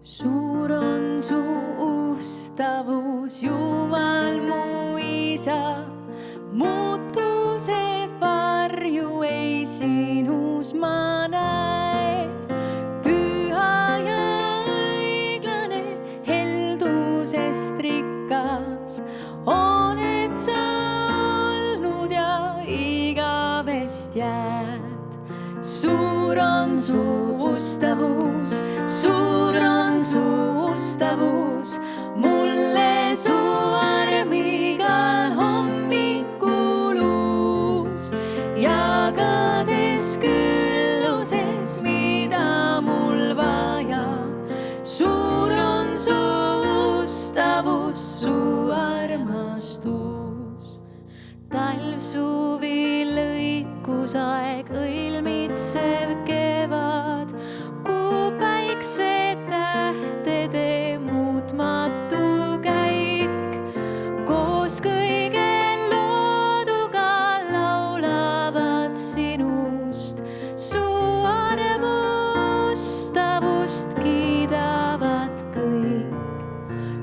Suur on su ustavus, Jumal mu isa, muutuse varju ei sinus ma näe. Püha ja õiglane, heldusest rikas oled sa olnud ja igavest jääd. Suur on su ustavus, suur on su ustavus, mulle su arm igal hommikul uus, jagades külluses, mida mul vaja. Suur on su ustavus, su armastus. Talv, suvi, lõikusaeg, õilmitsev kevad, kuu, päikse, tähtede muutmatu käik. Koos kõige looduga laulavad sinust, su armustavust kiidavad kõik.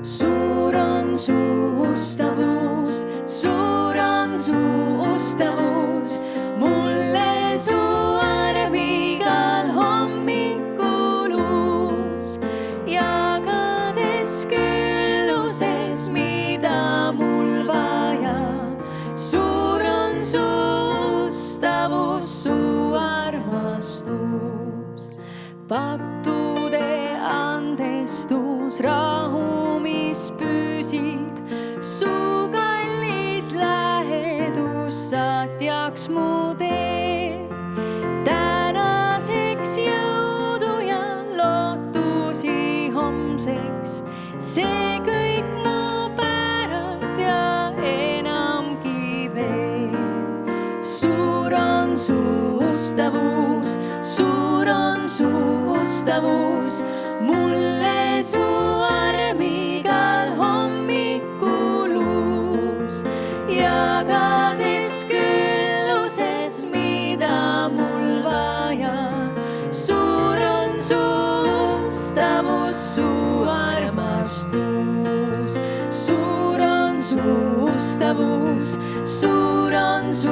Suur on su ustavus, suur on su ustavus, mulle su arm igal hommikul uus, jagades külluses, mida mul vaja. Suur on su ustavus, su armastus, pattude andestus, rahu, mis püsib, su kallis lähedus saatjaks mu teeb. Tänaseks jõudu ja lootusi homseks, see kõik mu päralt ja enamgi veel. Suur on su ustavus, suur on su ustavus, mulle su arm igal hommikul uus, jagades külluses, mida mul vaja. Suur on su ustavus, su armastus, suur on su ustavus, suur on su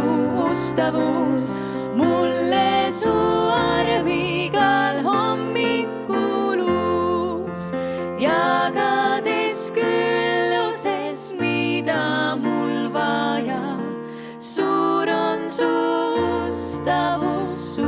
ustavus, mulle su arm igal hommikul uus, jagades külluses, mida mul vaja. Suur on su ustavus,